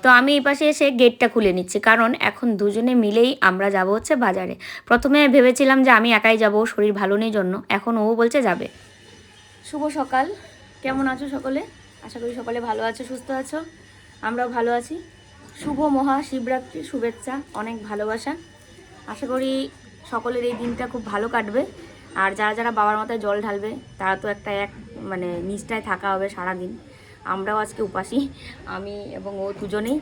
তো আমি এই পাশে এসে গেটটা খুলে নিচ্ছি, কারণ এখন দুজনে মিলেই আমরা যাব হচ্ছে বাজারে। প্রথমে ভেবেছিলাম যে আমি একাই যাব শরীর ভালো নেই জন্য, এখন ও বলছে যাবে। শুভ সকাল, কেমন আছো সকলে? আশা করি সকলে ভালো আছো, সুস্থ আছো। আমরাও ভালো আছি। শুভ মহাশিবরাত্রির শুভেচ্ছা, অনেক ভালোবাসা। আশা করি সকলের এই দিনটা খুব ভালো কাটবে। আর যারা যারা বাবার মাথায় জল ঢালবে তারা তো এক মানে নিষ্ঠায় থাকা হবে সারাদিন। আমরাও আজকে উপাসী, আমি এবং ও দুজনেই।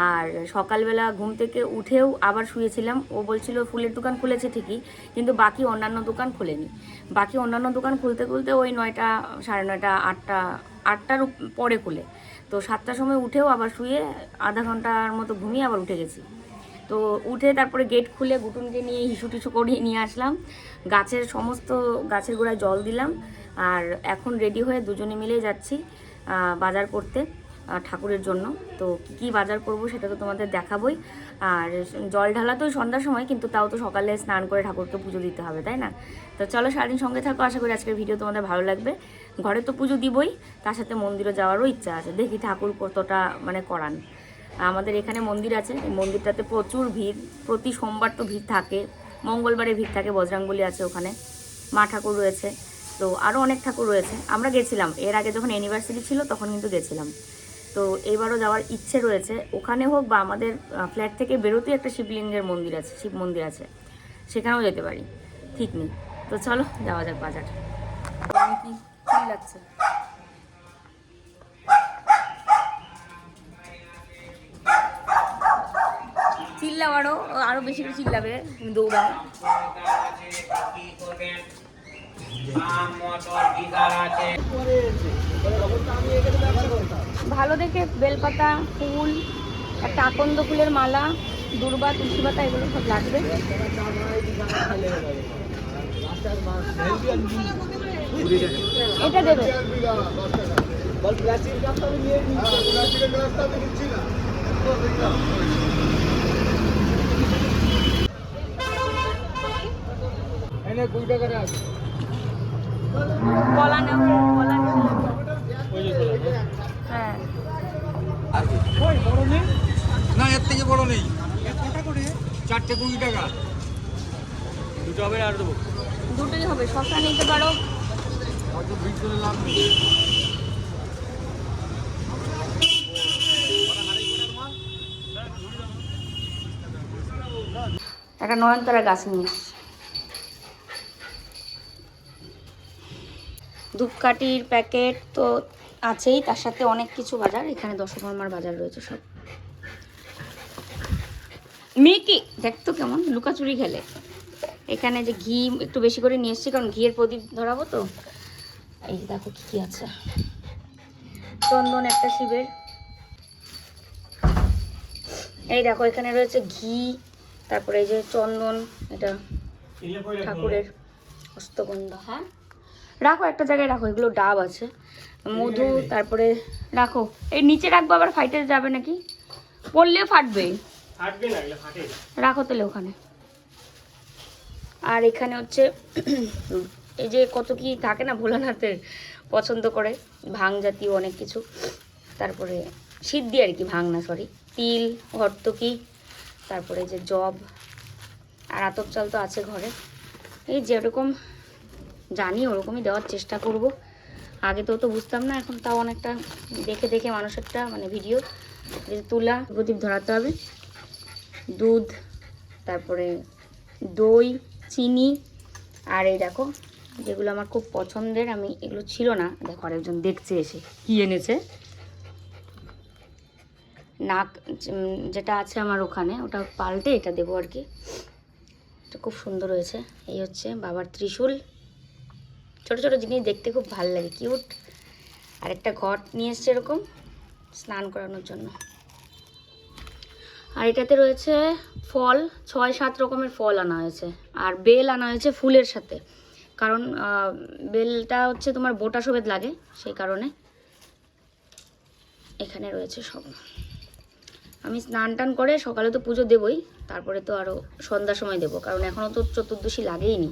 আর সকালবেলা ঘুম থেকে উঠেও আবার শুয়েছিলাম। ও বলছিল ফুলের দোকান খুলেছে ঠিকই, কিন্তু বাকি অন্যান্য দোকান খোলেনি। বাকি অন্যান্য দোকান খুলতে খুলতে ওই 9টা, 9:30, 8টার পরে খুলে। তো 7টার সময় উঠেও আবার শুয়ে আধা ঘন্টার মতো ঘুমিয়ে আবার উঠে গেছি। তো উঠে তারপরে গেট খুলে গুটুনকে নিয়ে হিসু টিসু করিয়ে নিয়ে আসলাম, সমস্ত গাছের গোড়ায় জল দিলাম। আর এখন রেডি হয়ে দুজনে মিলেই যাচ্ছি বাজার করতে ঠাকুরের জন্য। তো কী বাজার করব সেটা তো তোমাদের দেখাবই। আর জল ঢালা তো সন্ধ্যার সময়, কিন্তু তাও তো সকালে স্নান করে ঠাকুরকে পুজো দিতে হবে, তাই না? তো চলো সারাদিন সঙ্গে থাকো, আশা করি আজকের ভিডিও তোমাদের ভালো লাগবে। ঘরে তো পুজো দিবই, তার সাথে মন্দিরে যাওয়ারও ইচ্ছা আছে, দেখি ঠাকুর কতটা মানে করান। আমাদের এখানে মন্দির আছে, এই মন্দিরটাতে প্রচুর ভিড়, প্রতি সোমবার তো ভিড় থাকে, মঙ্গলবারে ভিড় থাকে, বজরাঙ্গবলী আছে ওখানে, মা ঠাকুর রয়েছে, তো আরও অনেক ঠাকুর রয়েছে। আমরা গেছিলাম এর আগে যখন অ্যানিভার্সারি ছিল তখন কিন্তু গেছিলাম। তো এবারও যাওয়ার ইচ্ছে রয়েছে, ওখানে হোক বা আমাদের ফ্ল্যাট থেকে বেরোতেই একটা শিবলিঙ্গের মন্দির আছে, শিব মন্দির আছে, সেখানেও যেতে পারি, ঠিক নেই। তো চলো যাওয়া যাক বাজার। কি লাগছে? চিল্লাও, আরো বেশি করে চিল্লাবে, দৌড়াও। ভালো দেখে বেলপাতা, ফুল, একটা আকন্দ ফুলের মালা, দূর্বা, তুলসী পাতা, এগুলো সব লাগবে। এটা দেবে। কলা নেও, কলা নেও। হ্যাঁ, না এর থেকে বড় নেই। কটা করে? 4টে 20 টাকা। দুটো হবে আর দেবো? দুটোই হবে। শসা নিতে পারো। অত ভিড় করে লাভ নেই। একটা নয়নতারা গাছ নিয়ে এসছি। ধূপকাঠির প্যাকেট তো আছেই, তার সাথে অনেক কিছু বাজার। এখানে দশকর্মার বাজার রয়েছে সব। মেয়েকে দেখতো কেমন লুকাচুরি খেলে। এখানে যে ঘি একটু বেশি করে নিয়ে এসছি, কারণ ঘিয়ের প্রদীপ ধরাবো তো। এই যে দেখো কি আছে, চন্দন একটা শিবের। এই দেখো এখানে রয়েছে ঘি, তারপরে এই যে চন্দন, এটা ঠাকুরের হস্তগন্ধা। হ্যাঁ রাখো, একটা জায়গায় রাখো, এগুলো ডাব আছে, মধু, তারপরে রাখো। এই নিচে রাখবো, আবার ফাইটে যাবে নাকি, পড়লেও ফাটবে। রাখো তাহলে ওখানে। আর এখানে হচ্ছে এই যে কত কি থাকে না, ভোলানাথের পছন্দ করে ভাং জাতীয় অনেক কিছু, তারপরে সিদ্ধি আর কি, ভাং না সরি, তিল, হর্তকি, তারপরে যে জব, আর আতপ চাল তো আছে ঘরে। এই যেরকম জানি ওরকমই দেওয়ার চেষ্টা করব। আগে তো বুঝতাম না, এখন তাও অনেকটা দেখে দেখে মানুষেরটা মানে ভিডিও তুলা, প্রদীপ ধরাতে হবে। দুধ, তারপরে দই, চিনি, আর এই দেখো যেগুলো আমার খুব পছন্দের, আমি এগুলো ছিল না, দেখো আরেকজন দেখছে এসে কি এনেছে। নাক যেটা আছে আমার ওখানে, ওটা পাল্টে এটা দেবো আর কি। এটা খুব সুন্দর হয়েছে। এই হচ্ছে বাবার ত্রিশূল, ছোট ছোট জিনিস দেখতে খুব ভালো লাগে, কিউট। আর একটা ঘট নিয়ে এসছে এরকম স্নান করানোর জন্য। আর এটাতে রয়েছে ফল, 6-7 রকমের ফল আনা হয়েছে, আর বেল আনা হয়েছে ফুলের সাথে, কারণ বেলটা হচ্ছে তোমার বোটা সবেত লাগে, সেই কারণে এখানে রয়েছে সব। আমি স্নান টান করে সকালে তো পুজো দেবই, তারপরে তো আরও সন্ধ্যার সময় দেবো, কারণ এখনও তো চতুর্দশী লাগেইনি।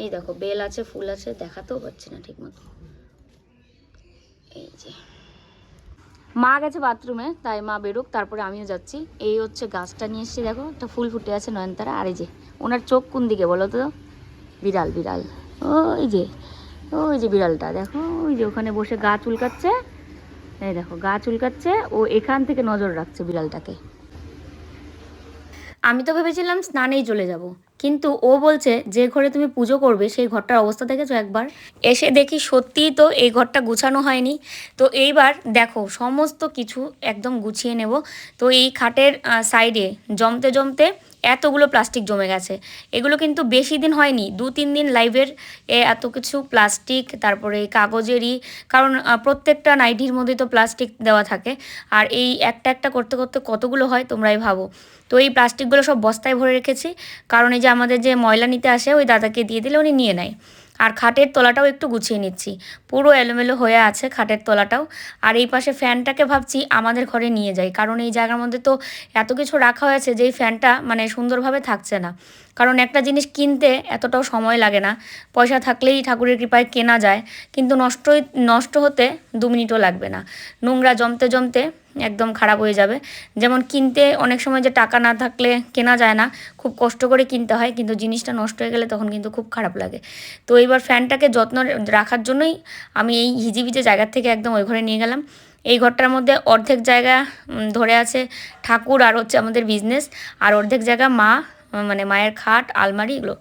এই দেখো বেল আছে, ফুল আছে, দেখাতেও পাচ্ছি না ঠিক মতো। এই যে মা গেছে বাথরুমে, তাই মা বেরোক, তারপরে আমিও যাচ্ছি। এই হচ্ছে গাছটা নিয়ে এসেছি, দেখো একটা ফুল ফুটে আছে নয়নতারা। আর এই যে ওনার চোখ কোন দিকে বলো তো? বিড়াল, বিড়াল, ওই যে, ওই যে বিড়ালটা দেখো, ওই যে ওখানে বসে গা চুলকাচ্ছে। এই দেখো গা চুলকাচ্ছে, ও এখান থেকে নজর রাখছে বিড়ালটাকে। আমি তো ভেবেছিলাম স্নানেই চলে যাব, কিন্তু ও বলছে যে ঘরে তুমি পুজো করবে সেই ঘরটার অবস্থা দেখেছো একবার? এসে দেখি সত্যিই তো এই ঘরটা গুছানো হয়নি। তো এইবার দেখো সমস্ত কিছু একদম গুছিয়ে নেব। তো এই খাটের সাইডে জমতে জমতে এতগুলো প্লাস্টিক জমে গেছে। এগুলো কিন্তু বেশি দিন হয়নি, 2-3 দিন লাইভের এত কিছু প্লাস্টিক, তারপরে কাগজেরই, কারণ প্রত্যেকটা নাইটির মধ্যে তো প্লাস্টিক দেওয়া থাকে। আর এই একটা একটা করতে করতে কতগুলো হয় তোমরাই ভাবো। তো এই প্লাস্টিকগুলো সব বস্তায় ভরে রেখেছি, কারণ এই যে আমাদের যে ময়লা নিতে আসে ওই দাদাকে দিয়ে দিলে উনি নিয়ে নেয়। আর খাটের তলাটাও একটু গুছিয়ে নিচ্ছি, পুরো এলোমেলো হয়ে আছে খাটের তলাটাও। আর এই পাশে ফ্যানটাকে ভাবছি আমাদের ঘরে নিয়ে যাই, কারণ এই জায়গার মধ্যে তো এত কিছু রাখা হয়েছে যে এই ফ্যানটা মানে সুন্দরভাবে থাকছে না। কারণ একটা জিনিস কিনতে এতটাও সময় লাগে না, পয়সা থাকলেই ঠাকুরের কৃপায় কেনা যায়, কিন্তু নষ্ট হতে 2 মিনিটও লাগবে না। নোংরা জমতে জমতে একদম খারাপ হয়ে যাবে। যেমন কিনতে অনেক সময় যে টাকা না থাকলে কেনা যায় না, খুব কষ্ট করে কিনতে হয়, কিন্তু জিনিসটা নষ্ট হয়ে গেলে তখন কিন্তু খুব খারাপ লাগে। তো এইবার ফ্যানটাকে যত্ন রাখার জন্যই আমি এই হিজিবিজি জায়গার থেকে একদম ওই ঘরে নিয়ে গেলাম। এই ঘরটার মধ্যে অর্ধেক জায়গা ধরে আছে ঠাকুর আর হচ্ছে আমাদের বিজনেস, আর অর্ধেক জায়গা মা, মানে মায়ের খাট, আলমারি, এগুলো।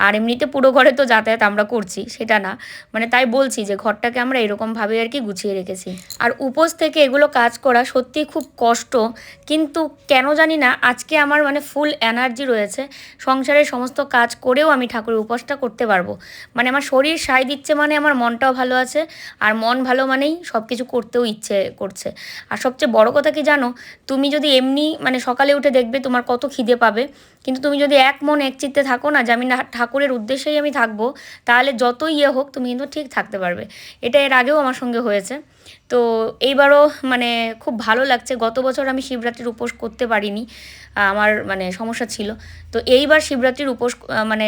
আর এমনিতে পুরো ঘরে তো যাতায়াত আমরা করছি, সেটা না, মানে তাই বলছি যে ঘরটাকে আমরা এরকমভাবে আর কি গুছিয়ে রেখেছি। আর উপোস থেকে এগুলো কাজ করা সত্যিই খুব কষ্ট, কিন্তু কেন জানি না আজকে আমার মানে ফুল এনার্জি রয়েছে। সংসারের সমস্ত কাজ করেও আমি ঠাকুরের উপোসটা করতে পারবো। মানে আমার শরীর সায় দিচ্ছে, মানে আমার মনটাও ভালো আছে। আর মন ভালো মানেই সব কিছু করতেও ইচ্ছে করছে। আর সবচেয়ে বড় কথা কি জানো, তুমি যদি এমনি মানে সকালে উঠে দেখবে তোমার কত খিদে পাবে, কিন্তু তুমি যদি এক মন এক চিত্তে থাকো না যে আমি না ঠাকুরের উদ্দেশ্যেই আমি থাকবো, তাহলে যতই ইয়ে হোক তুমি কিন্তু ঠিক থাকতে পারবে। এটা এর আগেও আমার সঙ্গে হয়েছে। তো এইবারও মানে খুব ভালো লাগছে। গত বছর আমি শিবরাত্রির উপোস করতে পারিনি, আমার মানে সমস্যা ছিল। তো এইবার শিবরাত্রির উপোস মানে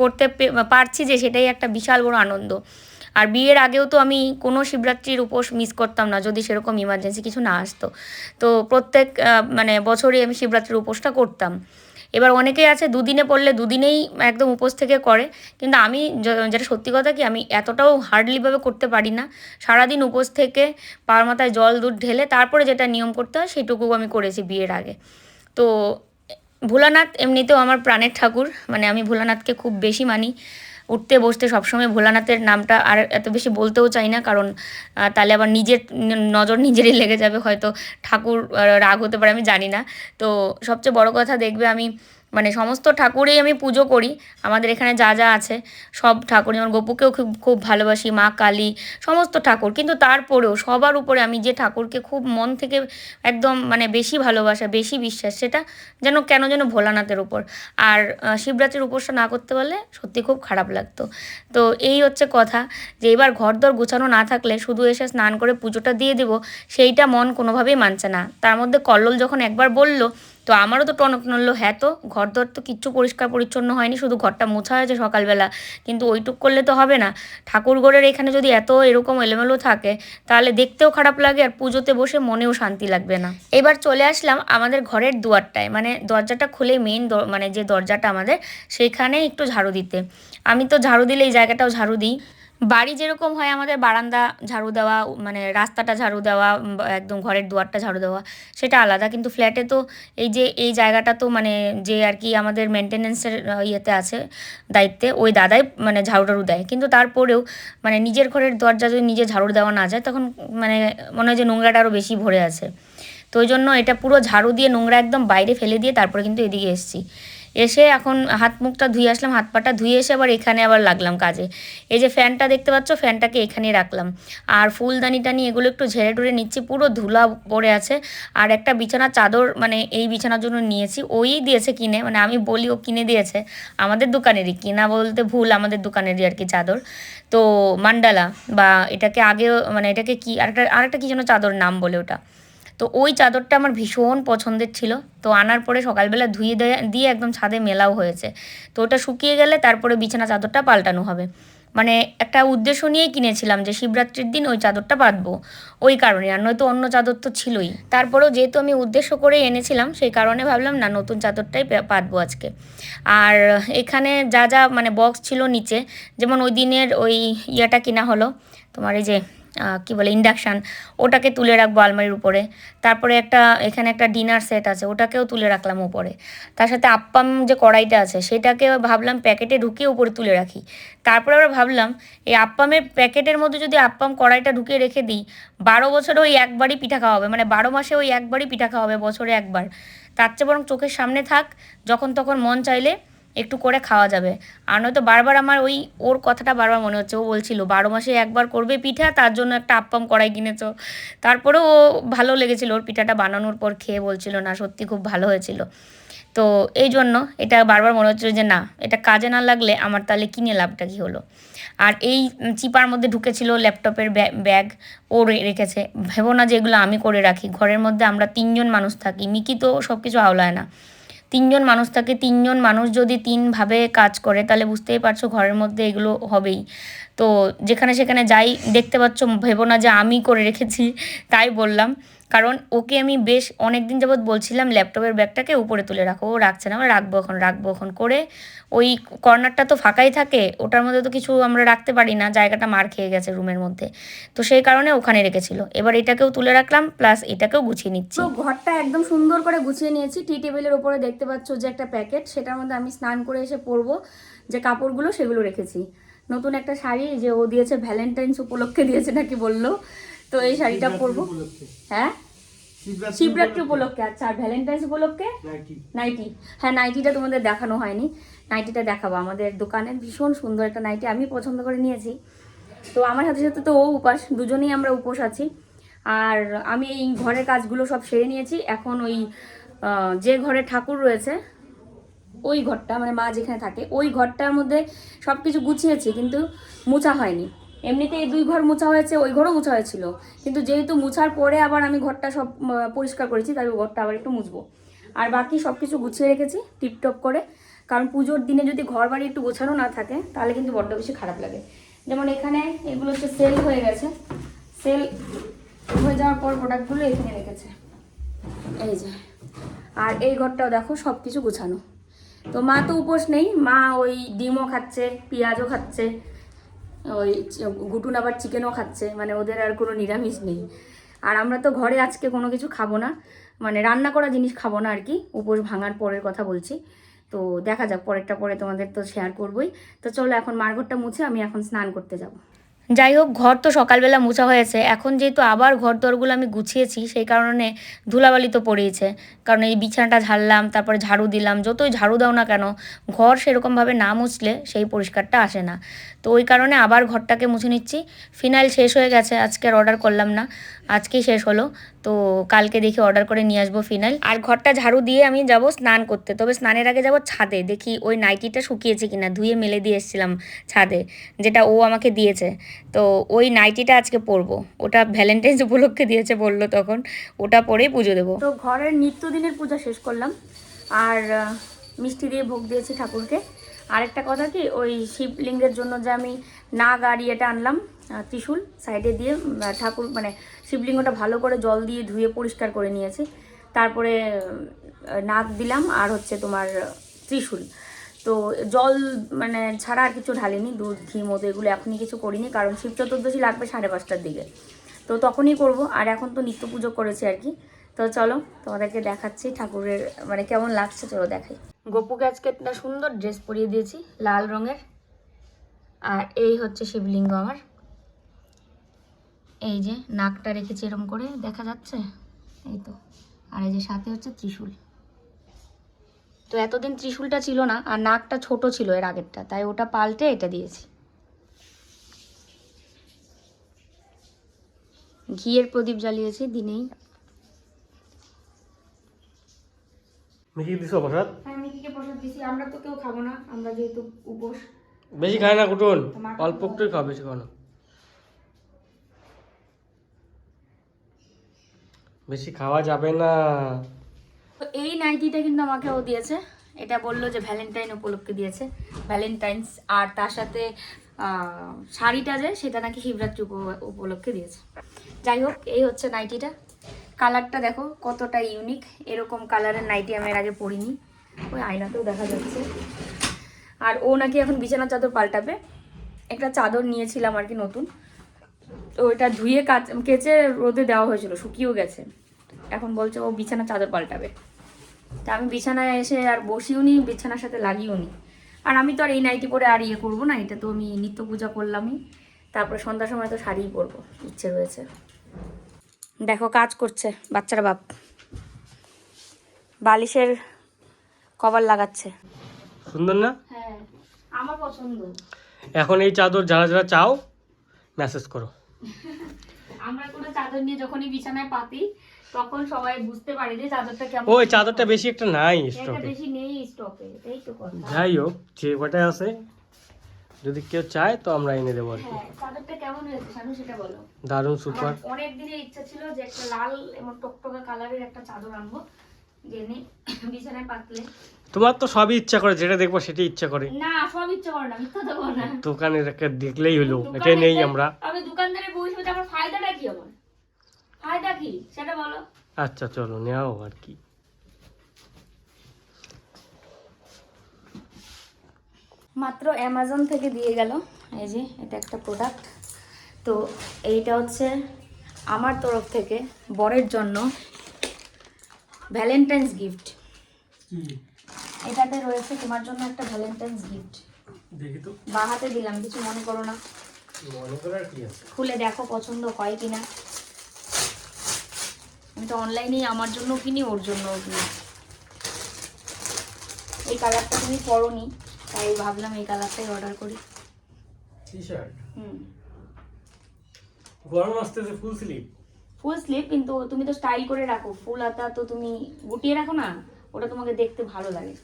করতে পারছি, যে সেটাই একটা বিশাল বড় আনন্দ। আর বিয়ের আগেও তো আমি কোনো শিবরাত্রির উপোস মিস করতাম না, যদি সেরকম ইমার্জেন্সি কিছু না আসতো। তো প্রত্যেক মানে বছরই আমি শিবরাত্রির উপোসটা করতাম। এবার অনেকেই আছে দুদিনে পড়লে দুদিনেই একদম উপোস থেকে করে, কিন্তু আমি যেটা সত্যি কথা কি, আমি এতটাও হার্ডলিভাবে করতে পারি না। সারাদিন উপোস থেকে পার মাথায় জল দুধ ঢেলে তারপরে যেটা নিয়ম করতে হয় সেটুকু আমি করেছি বিয়ের আগে। তো ভোলানাথ এমনিতেও আমার প্রাণের ঠাকুর, মানে আমি ভোলানাথকে খুব বেশি মানি। উঠতে বসতে সবসময় ভোলানাথের নামটা আর এত বেশি বলতেও চাই না, কারণ তাহলে আবার নিজের নজর নিজেরই লেগে যাবে, হয়তো ঠাকুর রাগ হতে পারে, আমি জানি না। তো সবচেয়ে বড় কথা দেখবে, আমি মানে সমস্ত ঠাকুরেই আমি পুজো করি। আমাদের এখানে যা যা আছে সব ঠাকুর, যেমন গোপুকেও খুব খুব ভালোবাসি, মা কালী, সমস্ত ঠাকুর। কিন্তু তারপরেও সবার উপরে আমি যে ঠাকুরকে খুব মন থেকে একদম মানে বেশি ভালোবাসা, বেশি বিশ্বাস, সেটা কেন যেন ভোলানাথের উপর। আর শিবরাত্রির উপোসটা না করতে পারলে সত্যি খুব খারাপ লাগতো। তো এই হচ্ছে কথা, যে এবার ঘরদর গোছানো না থাকলে শুধু এসে স্নান করে পুজোটা দিয়ে দেবো, সেইটা মন কোনোভাবেই মানছে না। তার মধ্যে কল্লোল যখন একবার বলল, তো আমারও তো টনক নড়ল। হ্যাঁ, তো ঘরদর তো কিচ্ছু পরিষ্কার পরিচ্ছন্ন হয়নি, শুধু ঘরটা মোছা হয়েছে সকালবেলা, কিন্তু ওইটুক করলে তো হবে না। ঠাকুরঘরের এখানে যদি এত এরকম এলোমেলো থাকে, তাহলে দেখতেও খারাপ লাগে, আর পুজোতে বসে মনেও শান্তি লাগবে না। এবার চলে আসলাম আমাদের ঘরের দুয়ারটায়, মানে দরজাটা খুলে মেইন মানে যে দরজাটা আমাদের, সেইখানে একটু ঝাড়ু দিতে। আমি তো ঝাড়ু দিলে এই জায়গাটাও ঝাড়ু দিই। বাড়ি যেরকম হয় আমাদের বারান্দা ঝাড়ু দেওয়া, মানে রাস্তাটা ঝাড়ু দেওয়া, একদম ঘরের দুয়ারটা ঝাড়ু দেওয়া, সেটা আলাদা। কিন্তু ফ্ল্যাটে তো এই যে এই জায়গাটা তো মানে যে আর কি আমাদের মেনটেনেন্সের ইয়েতে আছে, দায়িত্বে, ওই দাদাই মানে ঝাড়ু টাড়ু দেয়। কিন্তু তারপরেও মানে নিজের ঘরের দরজা যদি নিজে ঝাড়ু দেওয়া না যায়, তখন মানে মনে হয় যে নোংরাটা আরও বেশি ভরে আছে। তো ওই জন্য এটা পুরো ঝাড়ু দিয়ে নোংরা একদম বাইরে ফেলে দিয়ে তারপরে কিন্তু এদিকে এসেছি। এসে এখন হাত মুখটা ধুয়ে আসলাম, হাত পাটা ধুয়ে এসে আবার এখানে আবার লাগলাম কাজে। এই যে ফ্যানটা দেখতে পাচ্ছ, ফ্যানটাকে এখানে রাখলাম। আর ফুলদানি টানি এগুলো একটু ঝেড়ে টুড়ে নিচ্ছি, পুরো ধুলা পড়ে আছে। আর একটা বিছানার চাদর মানে এই বিছানার জন্য নিয়েছি, ওই দিয়েছে কিনে, মানে আমি বলি ও কিনে দিয়েছে, আমাদের দোকানেরই, কিনা বলতে ভুল, আমাদের দোকানেরই আর কি চাদর। তো মান্ডালা বা এটাকে আগে মানে এটাকে কি আরেকটা কি যেন চাদর নাম বলে ওটা। তো ওই চাদরটা আমার ভীষণ পছন্দের ছিল। তো আনার পরে সকালবেলা ধুয়ে দিয়ে একদম ছাদে মেলাও হয়েছে। তো ওটা শুকিয়ে গেলে তারপরে বিছানা চাদরটা পাল্টানো হবে। মানে একটা উদ্দেশ্য নিয়েই কিনেছিলাম যে শিবরাত্রির দিন ওই চাদরটা পাতবো, ওই কারণে। আর নয়তো অন্য চাদর তো ছিলই। তারপরেও যেহেতু আমি উদ্দেশ্য করে এনেছিলাম, সেই কারণে ভাবলাম না, নতুন চাদরটাই পাতবো আজকে। আর এখানে যা যা মানে বক্স ছিল নিচে, যেমন ওই দিনের ওই ইয়েটা কিনা হলো তোমার, এই যে কী বলে ইন্ডাকশান, ওটাকে তুলে রাখবো আলমারির উপরে। তারপরে এখানে একটা ডিনার সেট আছে, ওটাকেও তুলে রাখলাম উপরে। তার সাথে আপ্পাম যে কড়াইটা আছে সেটাকে ভাবলাম প্যাকেটে ঢুকিয়ে উপরে তুলে রাখি। তারপরে আবার ভাবলাম এই আপ্পামের প্যাকেটের মধ্যে যদি আপ্পাম কড়াইটা ঢুকিয়ে রেখে দিই, 12 বছরে ওই একবারই পিঠা খাওয়া হবে, মানে 12 মাসে ওই একবারই পিঠা খাওয়া হবে, বছরে একবার। তার চেয়ে বরং চোখের সামনে থাক, যখন তখন মন চাইলে একটু করে খাওয়া যাবে। আর নয়তো বারবার আমার ওর কথাটা বারবার মনে হচ্ছে, ও বলছিল 12 মাসে একবার করবে পিঠা, তার জন্য একটা আপ্পাম কড়াই কিনেছো। তারপরেও ও ভালো লেগেছিল, ওর পিঠাটা বানানোর পর খেয়ে বলছিল না সত্যি খুব ভালো হয়েছিল। তো এই জন্য এটা বারবার মনে হচ্ছিল যে না, এটা কাজে না লাগলে আমার তাহলে কিনে লাভটা কী হলো। আর এই চিপার মধ্যে ঢুকেছিল ল্যাপটপের ব্যাগ, ও রেখেছে। ভেবো না যে এগুলো আমি করে রাখি, ঘরের মধ্যে আমরা 3 জন মানুষ থাকি, মিকি তো সব কিছু আওলায় না। 3 জন মানুষ থাকে, 3 জন মানুষ যদি 3ভাবে কাজ করে তাহলে বুঝতেই পারছো ঘরের মধ্যে এগুলো হবেই। তো যেখানে সেখানে যাই দেখতে পাচ্ছ, ভেবো না যে আমি করে রেখেছি, তাই বললাম। কারণ ওকে আমি বেশ অনেক দিন যাবৎ বলছিলাম ল্যাপটপের ব্যাগটাকে উপরে তুলে রাখো, ও রাখছে না। আমরা রাখবো এখন করে, ওই কর্নারটা তো ফাঁকাই থাকে, ওটার মধ্যে তো কিছু আমরা রাখতে পারি না, জায়গাটা মার খেয়ে গেছে রুমের মধ্যে। তো সেই কারণে ওখানে রেখেছিল। এবার এটাকেও তুলে রাখলাম, প্লাস এটাকেও গুছিয়ে নিচ্ছি। তো ঘরটা একদম সুন্দর করে গুছিয়ে নিয়েছি। টি টেবিলের ওপরে দেখতে পাচ্ছ যে একটা প্যাকেট, সেটার মধ্যে আমি স্নান করে এসে পরবো যে কাপড়গুলো, সেগুলো রেখেছি। নতুন একটা শাড়ি যে ও দিয়েছে, ভ্যালেন্টাইন্স উপলক্ষে দিয়েছে নাকি বললো, তো এই শাড়িটা পরবো। হ্যাঁ, শিবরাত্রি উপলক্ষে। আচ্ছা, আর ভ্যালেন্টাইন্স উপলক্ষে নাইটি। হ্যাঁ, নাইটিটা তোমাদের দেখানো হয়নি, নাইটিটা দেখাবো। আমাদের দোকানে ভীষণ সুন্দর একটা নাইটি আমি পছন্দ করে নিয়েছি। তো আমার সাথে সাথে তো ও উপাস, দুজনেই আমরা উপোস আছি। আর আমি এই ঘরের কাজগুলো সব সেরে নিয়েছি। এখন ওই যে ঘরে ঠাকুর রয়েছে, ওই ঘরটা মানে মা যেখানে থাকে, ওই ঘরটার মধ্যে সব কিছু গুছিয়েছি, কিন্তু মোছা হয়নি। এমনিতে এই 2 ঘর মোছা হয়েছে, ওই ঘরও মোছা হয়েছিল, কিন্তু যেহেতু মোছার পরে আবার আমি ঘরটা সব পরিষ্কার করেছি, তাই ওই ঘরটা আবার একটু মুছবো। আর বাকি সব কিছু গুছিয়ে রেখেছি টিপটপ করে, কারণ পুজোর দিনে যদি ঘর বাড়ি একটু গোছানো না থাকে তাহলে কিন্তু বড্ড বেশি খারাপ লাগে। যেমন এখানে এগুলো হচ্ছে সেল হয়ে গেছে, সেল হয়ে যাওয়ার পর প্রোডাক্টগুলো এখানে রেখেছে, এই যে। আর এই ঘরটাও দেখো সব কিছু গোছানো। তো মা তো উপোস নেই, মা ওই ডিমও খাচ্ছে, পেঁয়াজও খাচ্ছে, ওই গুটুন আবার চিকেনও খাচ্ছে, মানে ওদের আর কোনো নিরামিষ নেই। আর আমরা তো ঘরে আজকে কোনো কিছু খাবো না, মানে রান্না করা জিনিস খাবো না আর কি, উপোস ভাঙার পরের কথা বলছি। তো দেখা যাক, পরেরটা পরে তোমাদের তো শেয়ার করবোই। তো চলো এখন মার ঘরটা মুছে আমি এখন স্নান করতে যাব। যাই হোক, ঘর তো সকালবেলা মোছা হয়েছে, এখন যেহেতু আবার ঘর দরগুলো আমি গুছিয়েছি, সেই কারণে ধুলাবালি তো পড়েইছে। কারণ এই বিছানাটা ঝাড়লাম, তারপরে ঝাড়ু দিলাম, যতই ঝাড়ু দাও না কেন ঘর সেরকমভাবে না মুছলে সেই পরিষ্কারটা আসে না। তো ওই কারণে আবার ঘরটাকে মুছে নিচ্ছি। ফিনাইল শেষ হয়ে গেছে, আজকে আর অর্ডার করলাম না, আজকেই শেষ হলো। তো কালকে দেখি অর্ডার করে নিয়ে আসবো ফিনাইল। আর ঘরটা ঝাড়ু দিয়ে আমি যাব স্নান করতে। তবে স্নানের আগে যাব ছাদে, দেখি ওই নাইটিটা শুকিয়েছে কিনা, ধুয়ে মেলে দিয়ে এসেছিলাম ছাদে, যেটা ও আমাকে দিয়েছে। তো ওই নাইটিটা আজকে পরবো, ওটা ভ্যালেন্টাইন্স উপলক্ষে দিয়েছে বললো, তখন ওটা পরেই পুজো দেবো। তো ঘরের নিত্যদিনের পূজা শেষ করলাম, আর মিষ্টি দিয়ে ভোগ দিয়েছি ঠাকুরকে। আরেকটা কথা কি, ওই শিবলিঙ্গের জন্য যে আমি নাগ আর ইয়েটা আনলাম, ত্রিশূল সাইডে দিয়ে ঠাকুর মানে শিবলিঙ্গটা ভালো করে জল দিয়ে ধুয়ে পরিষ্কার করে নিয়েছি। তারপরে নাগ দিলাম আর হচ্ছে তোমার ত্রিশূল। তো জল মানে ছাড়া আর কিছু ঢালিনি, দুধ ঘি মধু এগুলো এখনই কিছু করিনি, কারণ শিব চতুর্দশী লাগবে 5:30টার দিকে, তো তখনই করব। আর এখন তো নিত্য পুজো করেছি আর কি। তো চলো তোমাদেরকে দেখাচ্ছি ঠাকুরের মানে কেমন লাগছে, চলো দেখাই। গোপুকে আজকে একটা সুন্দর ড্রেস পরিয়ে দিয়েছি লাল রঙের। আর এই হচ্ছে শিবলিঙ্গ আমার, এই যে নাকটা রেখেছি এরকম করে, দেখা যাচ্ছে এই তো। আর এই যে সাথে হচ্ছে ত্রিশূল। তো এতদিন ত্রিশূলটা ছিল না, আর নাকটা ছোট ছিল এর আগেরটা, তাই ওটা পাল্টে এটা দিয়েছি। ঘিয়ের প্রদীপ জ্বালিয়েছি দিনেই। মিকি দিছো প্রসাদ? হ্যাঁ, মিকিকে প্রসাদ দিছি। আমরা তো কেউ খাবো না, আমরা যেহেতু উপোস। বেশি খায় না কুটুন, অল্প একটুই খাও, বেশি খাও না, বেশি খাওয়া যাবে না। তো এই নাইটিটা কিন্তু আমাকে ও দিয়েছে, এটা বললো যে ভ্যালেন্টাইন উপলক্ষে দিয়েছে, ভ্যালেন্টাইন্স। আর তার সাথে শাড়িটা যে সেটা নাকি শিবরাত্রি উপলক্ষে দিয়েছে। যাই হোক, এই হচ্ছে নাইটিটা। কালারটা দেখো কতটা ইউনিক, এরকম কালারের নাইটি আমি এর আগে পরিনি, ওই আয়নাতেও দেখা যাচ্ছে। আর ও নাকি এখন বিছানার চাদর পাল্টাবে। একটা চাদর নিয়েছিলাম আর কি নতুন, তো ওইটা ধুয়ে কেচে রোদে দেওয়া হয়েছিল, শুকিয়েও গেছে। এখন বলছে ও বিছানার চাদর পাল্টাবে। তা আমি বিছানায় এসে আর বসিও নি, বিছানার সাথে লাগিও নি। আর আমি তো আর এই নাইটি পরে আর ইয়ে করবো না, এটা তো আমি নিত্য পূজা করলামই। তারপরে সন্ধ্যার সময় তো শাড়িই পরবো, ইচ্ছে রয়েছে। দেখো কাজ করছে বাচ্চারা বাপ, বালিশের কভার লাগাচ্ছে। সুন্দর না? হ্যাঁ, আমার পছন্দ। এখন এই চাদর যারা যারা চাও মেসেজ করো। আমরা কোনো চাদর নিয়ে যখনই বিছানায় পাতি তখন সবাই বুঝতে পারে যে চাদরটা কেমন। ওই চাদরটা বেশি একটা নাই এটা স্টকে। বেশি নেই স্টকে, এটাই তো কথা। যাই হোক, যে কটায় আছে যদি কেউ চায় তো আমরা এনে দেবো আর কি। হ্যাঁ, চাদরটা কেমন হয়েছে শানু সেটা বলো। দারুণ সুপার। অনেক দিনের ইচ্ছা ছিল যে একটা লাল এবং টকটকা কালারের একটা চাদর আনবো, জেনে বিছানায় পাতলে। তোমার তো সবই ইচ্ছা করে, যেটা দেখবো সেটাই ইচ্ছা করে। না, সব ইচ্ছা করে না, মিথ্যা তো বলো না। দোকানের একটা দেখলেই হলো, এটাই নেই আমরা। আমি দোকানদারের বউ হিসেবে আমার ফায়দাটা কি? আমার ফায়দা কি সেটা বলো। আচ্ছা চলো নেও আর কি। মাত্র অ্যামাজন থেকে দিয়ে গেল, এই যে এটা একটা প্রোডাক্ট। তো এইটা হচ্ছে আমার তরফ থেকে বরের জন্য ভ্যালেন্টাইন্স গিফট। এটাতে রয়েছে তোমার জন্য একটা ভ্যালেন্টাইন্স গিফট। দেখি তো। বা হাতে দিলাম, কিছু মনে করো না। মনে করার কি আছে? খুলে দেখো পছন্দ হয় কিনা। আমি তো অনলাইনেই আমার জন্য কিনি, ওর জন্যও কিনি। এই কালারটা তুমি পরোনি, তাই ভাবলাম এই কালারটাই অর্ডার করি। টি-শার্ট। হুম, গরম আসতেছে, ফুল স্লিভ। ফুল স্লিভ, কিন্তু তুমি তো স্টাইল করে রাখো, ফুল হাতা তো তুমি গুটিয়ে রাখো না, ওটা তোমাকে দেখতে ভালো লাগে।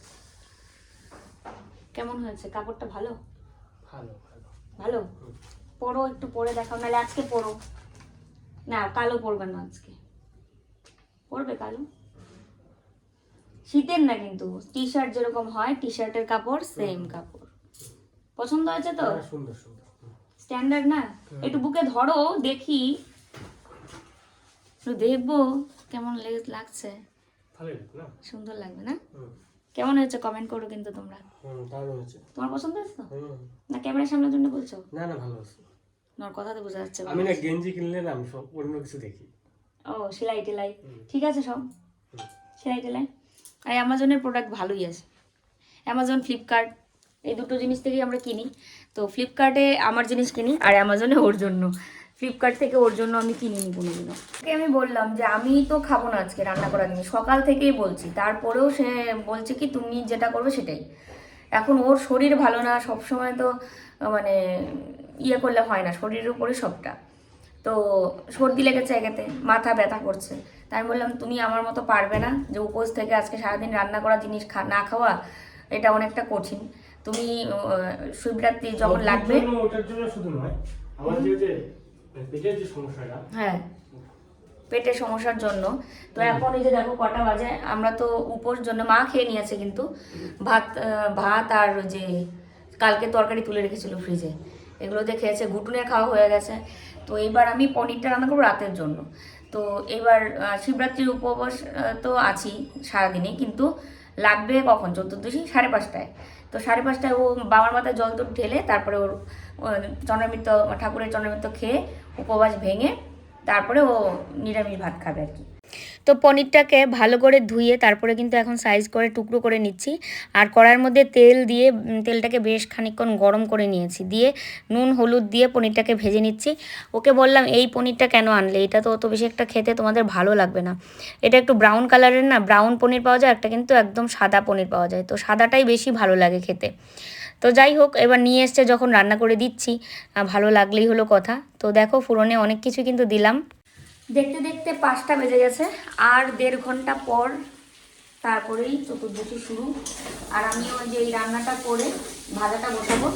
কেমন হয়েছে কাপড়টা? ভালো ভালো ভালো ভালো। পরো, একটু পরে দেখাও, নাহলে আজকে পরো না। কালো পরবে না আজকে, পরবে কালো। শীতের না কিন্তু, টি শার্ট যেরকম হয় টি শার্টের কাপড় সেম কাপড়। পছন্দ হয়েছে তো? সুন্দর সুন্দর। স্ট্যান্ডার্ড না? একটু বুকে ধরো দেখি, একটু দেখবো কেমন লাগছে। ভালো লাগবে না? সুন্দর লাগবে না? কেমন হয়েছে কমেন্ট করো কিন্তু তোমরা। দারুণ হয়েছে। তোমার পছন্দ হয়েছে তো? না ক্যামেরার সামনের জন্য বলছো? না না, ভালো আছে। তোমার কথাতে বোঝা যাচ্ছে। আমি না গেঞ্জি কিনলে না আমি সব অন্য কিছু দেখি। ও, সেলাই টেলাই ঠিক আছে সব, সেলাই টেলাই। আর অ্যামাজনের প্রোডাক্ট ভালোই আছে। অ্যামাজন, ফ্লিপকার্ট, এই দুটো জিনিস থেকেই আমরা কিনি। তো ফ্লিপকার্টে আমার জিনিস কিনি, আর অ্যামাজনে ওর জন্য। ফ্লিপকার্ট থেকে ওর জন্য আমি কিনিনি কোনোদিনও। ওকে আমি বললাম যে আমি তো খাবো না আজকে রান্না করা জিনিস, সকাল থেকেই বলছি, তারপরেও সে বলছে কি তুমি যেটা করবে সেটাই। এখন ওর শরীর ভালো না, সবসময় তো মানে ইয়ে করলে হয় না, শরীরের উপরে সবটা। তো সর্দি লেগেছে একেতে, মাথা ব্যথা করছে। তাই আমি বললাম তুমি আমার মতো পারবে না, যে উপোস থেকে আজকে সারাদিন রান্না করা জিনিস না খাওয়া, এটা অনেকটা কঠিন। তুমি শিবরাত্রি যখন লাগবে, ওটার জন্য শুধু নয়, আমার যে পেটের যে সমস্যাটা, হ্যাঁ পেটের সমস্যার জন্য। তো এখন এই যে দেখো কটা বাজে, আমরা তো উপোস জন্য মা খেয়ে নিয়েছে, কিন্তু ভাত আর যে কালকে তরকারি তুলে রেখেছিল ফ্রিজে, এগুলোতে খেয়েছে, ঘুটুনের খাওয়া হয়ে গেছে। তো এবার আমি পনিরটা রান্না করবো রাতের জন্য। তো এবার শিবরাত্রির উপবাস তো আছি সারাদিনে, কিন্তু লাগবে কখন? চতুর্দশী 5:30টায়। তো 5:30টায় ও বাবার মাথায় জল তো ঢেলে তারপরে ওর চন্দ্রমিত্র ঠাকুরের চন্দ্রমিত্র খেয়ে উপবাস ভেঙে তারপরে ও নিরামিষ ভাত খাবে আর কি। তো পনিরটাকে ভালো করে ধুয়ে তারপরে কিন্তু এখন সাইজ করে টুকরো করে নিচ্ছি। আর কড়াইয়ের মধ্যে তেল দিয়ে তেলটাকে বেশ খানিকক্ষণ গরম করে নিয়েছি, দিয়ে নুন হলুদ দিয়ে পনিরটাকে ভেজে নিচ্ছি। ওকে বললাম এই পনিরটা কেন আনলে, এটা তো অত বেশি একটা খেতে তোমাদের ভালো লাগবে না। এটা একটু ব্রাউন কালারের না, ব্রাউন পনির পাওয়া যায়, একটা কিন্তু একদম সাদা পনির পাওয়া যায়, তো সাদাটাই বেশি ভালো লাগে খেতে। তো যাই হোক, এবার নিয়ে এসছে যখন রান্না করে দিচ্ছি, ভালো লাগলেই হলো কথা। তো দেখো ফোড়নে অনেক কিছু কিন্তু দিলাম। দেখতে দেখতে 5টা বেজে গেছে, আর 1.5 ঘন্টা পর তারপরেই চতুর্দশী শুরু। আর আমি ওই যে এই রান্নাটা করে ভাজাটা বসাবো।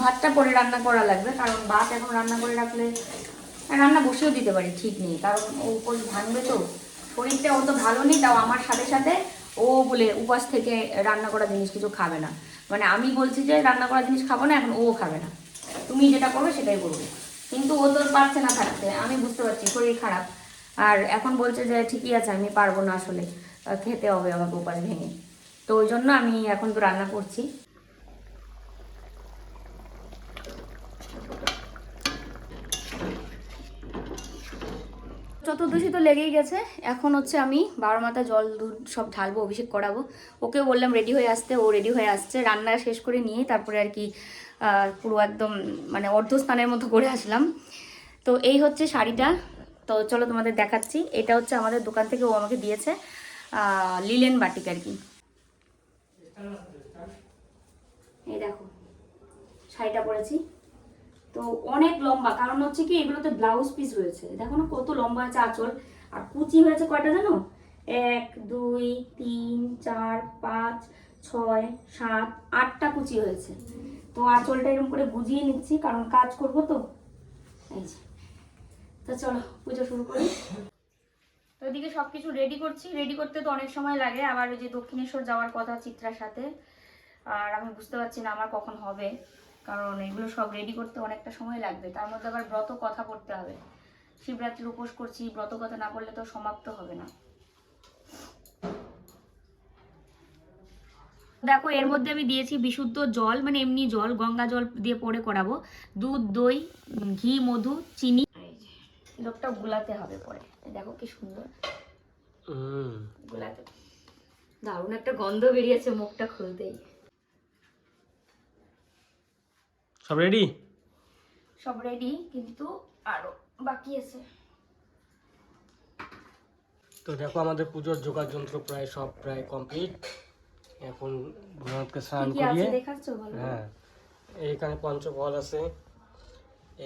ভাতটা পরে রান্না করা লাগবে, কারণ ভাত এখন রান্না করে রাখলে রান্না বসেও দিতে পারি, ঠিক নেই, কারণ ও উপোস ভাঙবে। তো শরীরটা অত ভালো নেই, তাও আমার সাথে সাথে ও বলে উপাস থেকে রান্না করা জিনিস কিছু খাবে না। মানে আমি বলছি যে রান্না করা জিনিস খাবো না, এখন ও খাবে না। তুমি যেটা করবে সেটাই করবে। কিন্তু ও তো পারছে না থাকতে, আমি বুঝতে পারছি শরীর খারাপ, আর এখন বলছে যে ঠিকই আছে আমি পারবো না আসলে, খেতে হবে আমাকে উপাস ভেঙে। তো ওই জন্য আমি এখন তো রান্না করছি। চতুর্দশী তো লেগেই গেছে, এখন হচ্ছে আমি 12 মাথা জল দুধ সব ঢালবো, অভিষেক করাবো। ওকেও বললাম রেডি হয়ে আসতে, ও রেডি হয়ে আসছে। রান্না শেষ করে নিয়ে তারপরে আর কি পুরো একদম মানে অর্ধস্নানের মতো করে আসলাম। তো এই হচ্ছে শাড়িটা, তো চলো তোমাদের দেখাচ্ছি। এটা হচ্ছে আমাদের দোকান থেকে ও আমাকে দিয়েছে, লিলেন বাটিক আর কি। এই দেখো শাড়িটা পরেছি, তো অনেক লম্বা, কারণ হচ্ছে কি এগুলোতে ব্লাউজ পিস রয়েছে, দেখো না কত লম্বা আছে আঁচল। আর কুচি হয়েছে কয়টা জানো, 1 2 3 4 5 6 7 8টা কুচি হয়েছে। তো আঁচলটা এরকম করে বুঝিয়ে নিচ্ছি কারণ কাজ করব তো, এই যে। তো চলো পুজো শুরু করি। তো এদিকে সবকিছু রেডি করছি, রেডি করতে তো অনেক সময় লাগে, আবার ওই যে দক্ষিণেশ্বর যাওয়ার কথা চিত্রার সাথে, আর আমি বুঝতে পারছি না আমার কখন হবে, কারণ এগুলো সব রেডি করতে অনেকটা সময় লাগবে। তার মধ্যে আবার ব্রত কথা পড়তে হবে, শিবরাত্রির উপোস করছি, ব্রত কথা না পড়লে তো সমাপ্ত হবে না। দেখো এর মধ্যে আমি দিয়েছি বিশুদ্ধ জল, মানে এমনি জল, গঙ্গা জল দিয়ে পরে করাবো, দুধ, দই, ঘি, মধু, চিনি। লোকটা গুলাতে হবে পরে, দেখো কি সুন্দর গুলাতে, দারুণ একটা গন্ধ বেরিয়েছে মুখটা খুলতেই। সব রেডি? সব রেডি, কিন্তু আরো বাকি আছে। তো দেখো আমাদের পুজোর জোগাড় যন্ত্র প্রায় কমপ্লিট। এখন ভোলানাথকে স্নান কি করিয়ে, আছে দেখাচ্ছো ভালো? হ্যাঁ এইখানে পঞ্চফল আছে,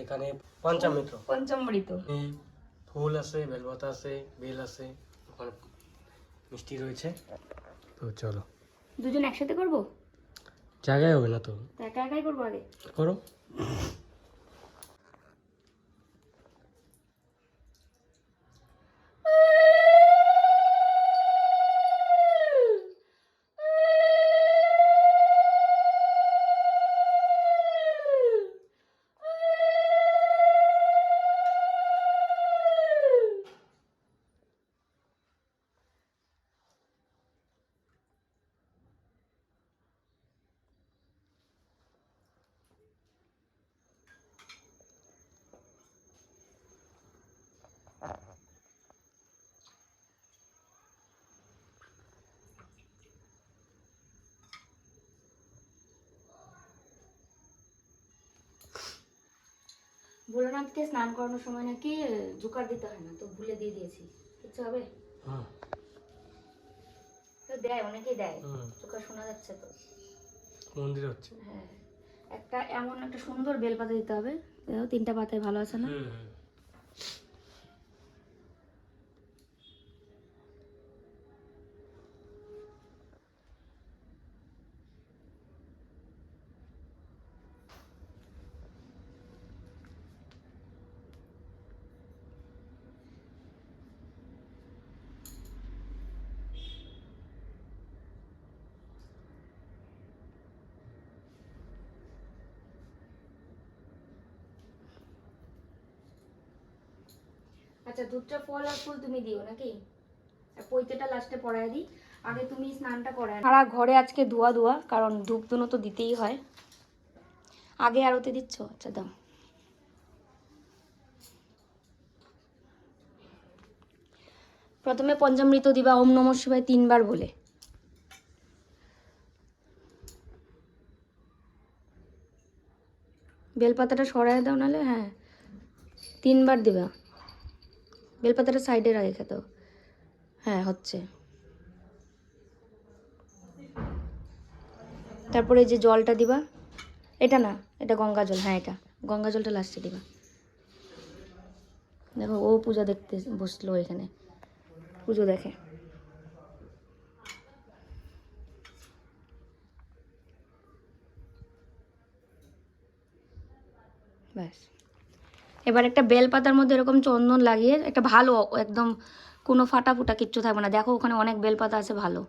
এখানে পঞ্চামৃত, পঞ্চামৃত, এই ফুল আছে, বেলপাতা আছে, বেল আছে, ওখানে মিষ্টি রয়েছে। তো চলো দুজন একসাথে করবো, জায়গায় হবে না তো, একা একাই করবো আগে। করো। ভোলানাথকে স্নান করানোর সময় নাকি জোকার দিতে হয় না, তো ভুলে দিয়ে দিয়েছি, কিচ্ছু হবে? তো দেয়, অনেকেই দেয়, জোকার শোনা যাচ্ছে তো মন্দির হচ্ছে। হ্যাঁ, একটা এমন একটা সুন্দর বেলপাতা দিতে হবে, দেখো 3টা পাতায় ভালো আছে না? আচ্ছা, দুধটা ফল আর ফুল তুমি দিও নাকি? আর পৈতেটা লাস্টে পরায় দিই, আগে তুমি স্নানটা করায়। সারা ঘরে আজকে ধোয়া ধোয়া, কারণ ধূপ ধুনো তো দিতেই হয়। আগে আরতি দিচ্ছ? আচ্ছা দাও। প্রথমে পঞ্চামৃত দিবা ওম নমঃ শিবায় 3 বার বলে। বেলপাতাটা সরায় দাও, নাহলে হ্যাঁ 3 বার দিবা। বেলপাতাটা সাইডে রেখে দাও, হ্যাঁ হচ্ছে। তারপরে যে জলটা দিবা, এটা না, এটা গঙ্গা জল, হ্যাঁ এটা গঙ্গা জলটা লাস্টে দিবা। দেখো ও পূজা দেখতে বসলো এখানে, পুজো দেখে। ব্যাস, এবার একটা বেল পাতার মধ্যে এরকম চন্দন লাগিয়ে, একটা ভালো একদম কোনো ফাটা ফুটা কিচ্ছু থাকবে না, দেখো ওখানে অনেক বেলপাতা আছে ভালো।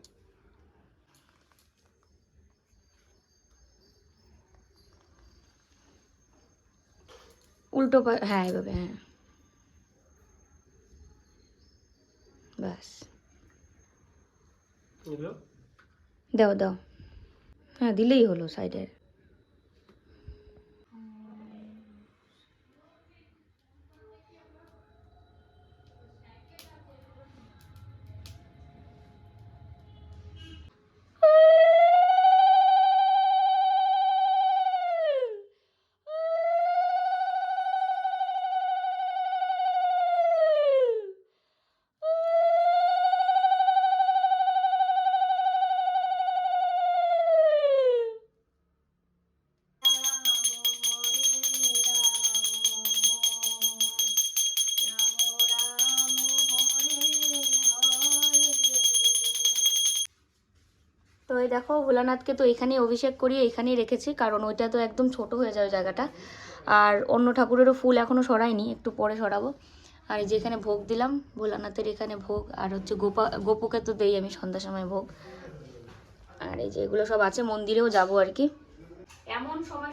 উল্টো হ্যাঁ এভাবে, হ্যাঁ ব্যাস। এগুলো দাও দাও, হ্যাঁ দিলেই হলো সাইডের। তো এই দেখো ভোলানাথকে তো এখানেই অভিষেক করিয়ে এখানেই রেখেছি, কারণ ওইটা তো একদম ছোট হয়ে যাবে জায়গাটা। আর অন্য ঠাকুরেরও ফুল এখনও সরাইনি, একটু পরে সরাবো। আর এই যে এখানে ভোগ দিলাম ভোলানাথের, এখানে ভোগ, আর হচ্ছে গোপুকে তো দেই আমি সন্ধ্যার সময় ভোগ। আর এই যে এগুলো সব আছে, মন্দিরেও যাব আর কি। এমন সময়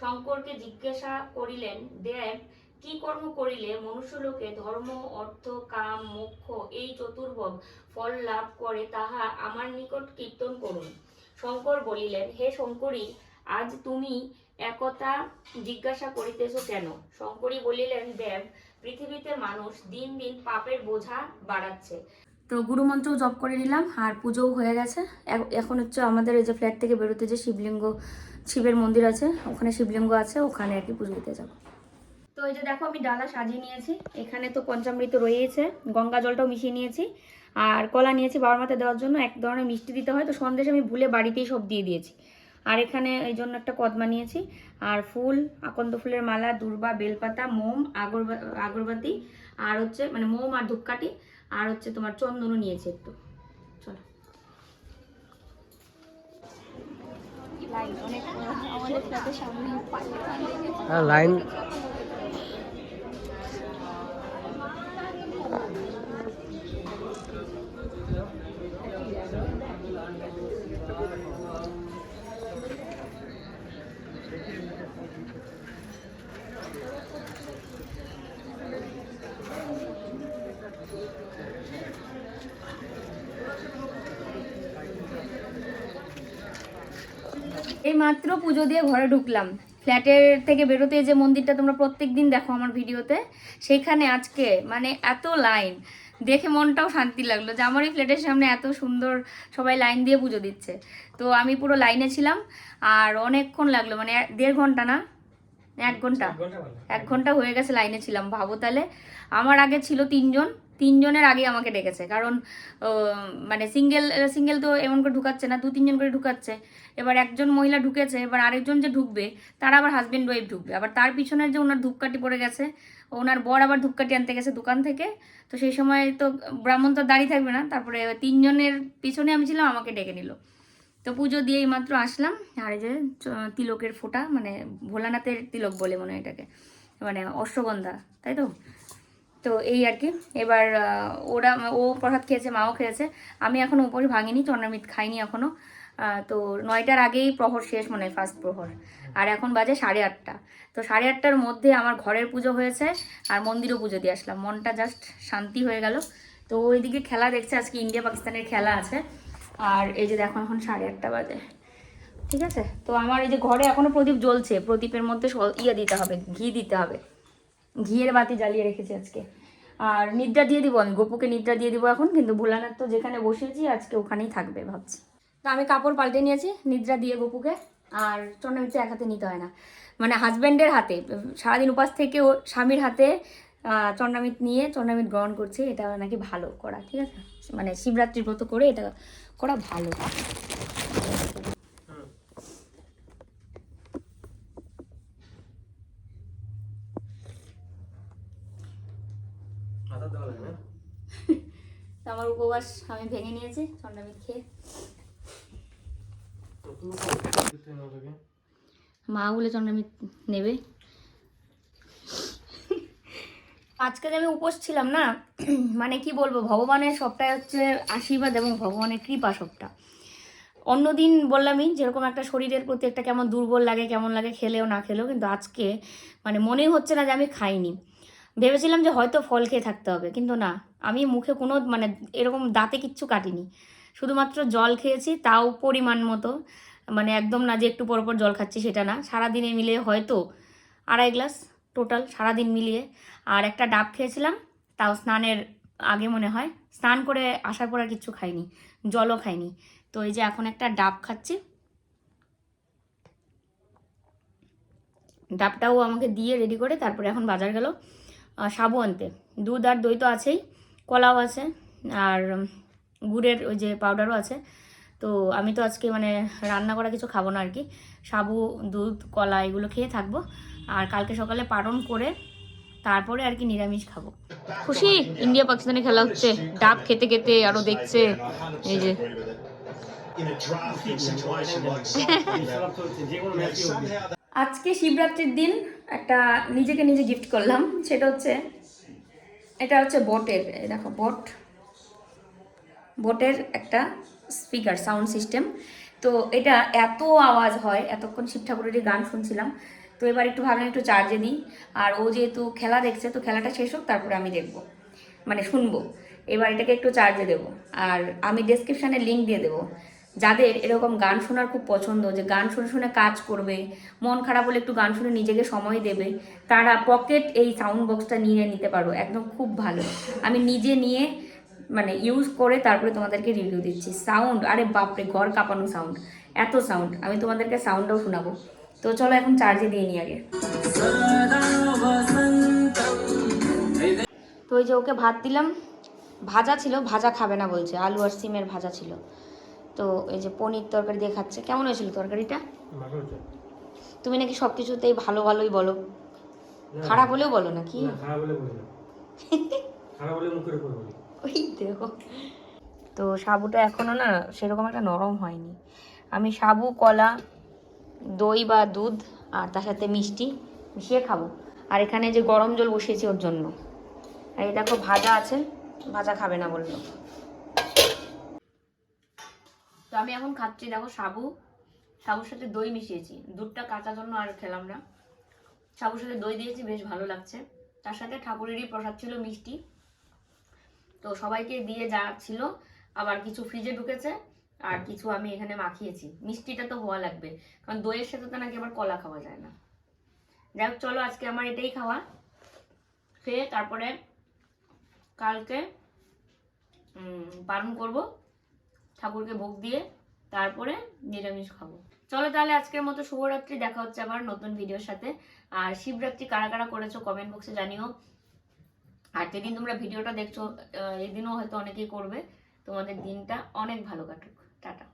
শঙ্করকে জিজ্ঞাসা করিলেন, দেব কি কর্ম করিলে মনুষ্যলোকে ধর্ম, অর্থ, কাম, মোক্ষ এই চতুর্ভোগ ফল লাভ করে তাহা আমার নিকট কীর্তন করুন। শঙ্কর বলিলেন, হে শঙ্করী, আজ তুমি একথা জিজ্ঞাসা করিতেছ কেন? শঙ্করী বলিলেন, দেব, পৃথিবীতে মানুষ দিন দিন পাপের বোঝা বাড়াচ্ছে। তো গুরুমন্ত্র জপ করে নিলাম, আর পুজোও হয়ে গেছে। এখন হচ্ছে আমাদের এই যে ফ্ল্যাট থেকে বেরোতে যে শিবের মন্দির আছে, ওখানে শিবলিঙ্গ আছে, ওখানে আর কি পুজো দিতে যাবো। তো এই যে দেখো আমি ডালা সাজিয়ে নিয়েছি, এখানে তো পঞ্চামৃত রয়েছে, গঙ্গা জলটাও মিশিয়ে নিয়েছি, আর কলা নিয়েছি বাবার মাথায় দেওয়ার জন্য। এক ধরনের মিষ্টি দিতে হয়, তো সন্দেশ আমি ভুলে বাড়িতেই সব দিয়ে দিয়েছি। আর এখানে এই জন্য একটা কদমা নিয়েছি, আর ফুল, আকন্দ ফুলের মালা, দূর্বা, বেলপাতা, মোম, আগরবাতি, আর হচ্ছে মানে মোম আর ধূপকাঠি, আর হচ্ছে তোমার চন্দনও নিয়েছি একটু। চলো লাইন এই মাত্র পুজো দিয়ে ঘরে ঢুকলাম। ফ্ল্যাটের থেকে বেরোতে যে মন্দিরটা তোমরা প্রত্যেক দিন দেখো আমার ভিডিওতে, সেইখানে আজকে মানে এত লাইন দেখে মনটাও শান্তি লাগলো যে আমার এই ফ্ল্যাটের সামনে এত সুন্দর সবাই লাইন দিয়ে পুজো দিচ্ছে। তো আমি পুরো লাইনে ছিলাম, আর অনেকক্ষণ লাগলো, মানে 1.5 ঘন্টা না 1 ঘন্টা, 1 ঘন্টা হয়ে গেছে লাইনে ছিলাম। ভাবো তাহলে, আমার আগে ছিল 3 জন, 3 জনের আগে আমাকে ডেকেছে, কারণ মানে সিঙ্গেল তো এমন করে ঢুকাচ্ছে না, 2-3 জন করে ঢুকাচ্ছে। এবার একজন মহিলা ঢুকেছে, এবার আরেকজন যে ঢুকবে তার আবার হাজবেন্ড ওয়াইফ ঢুকবে, আবার তার পিছনের যে ওনার ধূপকাঠি পড়ে গেছে, ওনার বর আবার ধূপকাঠি আনতে গেছে দোকান থেকে। তো সেই সময় তো ব্রাহ্মণ তো দাঁড়িয়ে থাকবে না, তারপরে 3 জনের পিছনে আমি ছিলাম, আমাকে ডেকে নিল। তো পুজো দিয়েই মাত্র আসলাম। আর এই যে তিলকের ফোঁটা, মানে ভোলানাথের তিলক বলে মনে হয় এটাকে, মানে অশ্বগন্ধা, তাই তো। তো এই আর কি। এবার ও প্রসাদ খেয়েছে, মাও খেয়েছে, আমি এখনও উপরে ভাঙিনি, চন্দ্রামিত খাইনি এখনও। তো 9টার আগেই প্রহর শেষ, মানে ফার্স্ট প্রহর। আর এখন বাজে 8:30। তো 8:30টার মধ্যে আমার ঘরের পুজো হয়েছে, আর মন্দিরও পুজো দিয়ে আসলাম, মনটা জাস্ট শান্তি হয়ে গেল। তো ওইদিকে খেলা দেখছে, আজকে ইন্ডিয়া পাকিস্তানের খেলা আছে। আর এই যে দেখো এখন 8:30 বাজে, ঠিক আছে। তো আমার এই যে ঘরে এখনো প্রদীপ জ্বলছে, প্রদীপের মধ্যে দিতে হবে, ঘি দিতে হবে, ঘিয়ের বাতি জ্বালিয়ে রেখেছি আজকে। আর নিদ্রা দিয়ে দিব, আমি গোপুকে নিদ্রা দিয়ে দিব এখন, কিন্তু ভোলানাথ তো যেখানে বসেছি আজকে ওখানেই থাকবে ভাবছি। তো আমি কাপড় পাল্টে নিয়েছি নিদ্রা দিয়ে গোপুকে। আর চন্দ্রমিত্র এক হাতে নিতে হয় না, মানে হাজব্যান্ডের হাতে, সারাদিন উপাস থেকে ও স্বামীর হাতে চন্দ্রামিত নিয়ে চন্দ্রামিত গ্রহণ করছে, এটা নাকি ভালো করা, ঠিক আছে, মানে শিবরাত্রির ব্রত করে এটা করা ভালো। আমার উপবাস আমি ভেঙে নিয়েছি চন্দ্রামিত খেয়ে। মা বলে চন্দ্রামিত নেবে। আজকে যে আমি উপোস ছিলাম না, মানে কি বলবো, ভগবানের সবটাই হচ্ছে আশীর্বাদ এবং ভগবানের কৃপা সবটা। অন্যদিন বললামই যেরকম একটা শরীরের প্রতি একটা কেমন দুর্বল লাগে, কেমন লাগে খেলেও না খেলেও, কিন্তু আজকে মানে মনেই হচ্ছে না যে আমি খাইনি। ভেবেছিলাম যে হয়তো ফল খেয়ে থাকতে হবে, কিন্তু না, আমি মুখে কোনো মানে এরকম দাঁতে কিচ্ছু কাটিনি, শুধুমাত্র জল খেয়েছি, তাও পরিমাণ মতো, মানে একদম না যে একটু পর পর জল খাচ্ছি সেটা না, সারাদিনে মিলিয়ে হয়তো 2.5 গ্লাস টোটাল সারাদিন মিলিয়ে। আর একটা ডাব খেয়েছিলাম, তাও স্নানের আগে মনে হয়, স্নান করে আসার পর আর কিচ্ছু খাইনি, জলও খাইনি। তো এই যে এখন একটা ডাব খাচ্ছি, ডাবটাও আমাকে দিয়ে রেডি করে তারপরে এখন বাজার গেল সাবু আনতে। দুধ আর দই তো আছেই, কলাও আছে, আর গুড়ের ওই যে পাউডারও আছে। তো আমি তো আজকে মানে রান্না করা কিছু খাবো না আর কি, সাবু, দুধ, কলা এগুলো খেয়ে থাকবো। আর কালকে সকালে পালন করে তারপরে আর কি নিরামিষ খাবো। খুশি? ইন্ডিয়া পাকিস্তানে খেলা হচ্ছে, ডাব খেতে খেতে আরো দেখছে এই যে। আজকে শিবরাত্রির দিন একটা নিজেকে নিজে গিফট করলাম, সেটা হচ্ছে এটা হচ্ছে বটের, এই দেখো বটের একটা স্পিকার সাউন্ড সিস্টেম। তো এটা এত আওয়াজ হয়, এতক্ষণ শিব ঠাকুরেরই গান শুনছিলাম, তো এবার একটু ভাবলাম একটু চার্জে দিই। আর ও যেহেতু খেলা দেখছে, তো খেলাটা শেষ হোক তারপরে আমি দেখবো, মানে শুনবো। এবার এটাকে একটু চার্জে দেবো, আর আমি ডেসক্রিপশানে লিঙ্ক দিয়ে দেবো। যাদের এরকম গান শোনার খুব পছন্দ, যে গান শুনে শুনে কাজ করবে, মন খারাপ হলে একটু গান শুনে নিজেকে সময় দেবে, তারা পকেট এই সাউন্ড বক্সটা নিয়ে নিতে পারো, একদম খুব ভালো। আমি নিজে নিয়ে মানে ইউজ করে তারপরে তোমাদেরকে রিভিউ দিচ্ছি। সাউন্ড, আরে বাপরে, ঘর কাঁপানো সাউন্ড, এত সাউন্ড, আমি তোমাদেরকে সাউন্ডটাও শোনাবো। তো চলো এখন চার্জে দিয়ে নিই আগে। তো ওই যে ওকে ভাত দিলাম, ভাজা ছিল, ভাজা খাবে না বলছে, আলু আর সিমের ভাজা ছিল। তো এই যে পনির তরকারি দিয়ে খাচ্ছে। কেমন হয়েছিল তরকারিটা? তুমি নাকি সব কিছুতেই ভালো ভালোই বলো, খারাপ হলেও বলো নাকি? ওই দেখো, তো সাবুটা এখনো না সেরকম একটা নরম হয়নি। আমি সাবু, কলা, দই বা দুধ আর তার সাথে মিষ্টি মিশিয়ে খাবো। আর এখানে যে গরম জল বসিয়েছি ওর জন্য। আর এই দেখো ভাজা আছে, ভাজা খাবে না বললো। তো আমি এখন খাচ্ছি, দেখো সাবুর সাথে দই মিশিয়েছি, দুধটা কাঁচা জন্য আর খেলাম না, সাবুর সাথে দই দিয়েছি, বেশ ভালো লাগছে। তার সাথে ঠাকুরেরই প্রসাদ ছিল মিষ্টি, তো সবাইকে দিয়ে যা ছিল, আবার কিছু ফ্রিজে ঢুকেছে, আর কিছু আমি এখানে মাখিয়েছি। মিষ্টিটা তো হওয়া লাগবে, কারণ দইয়ের সাথে তো নাকি আবার কলা খাওয়া যায় না। যাই হোক, চলো আজকে আমার এটাই খাওয়া, খেয়ে তারপরে কালকে পালন করব, ঠাকুরকে ভোগ দিয়ে তারপরে নিরামিষ খাবো। চলো তাহলে আজকের মতো শুভরাত্রি, দেখা হচ্ছে আবার নতুন ভিডিওর সাথে। আর শিবরাত্রি কারা কারা করেছো কমেন্ট বক্সে জানিও। আর যেদিন তোমরা ভিডিওটা দেখছো, এদিনও হয়তো অনেকেই করবে। তোমাদের দিনটা অনেক ভালো কাটুক। টাটা।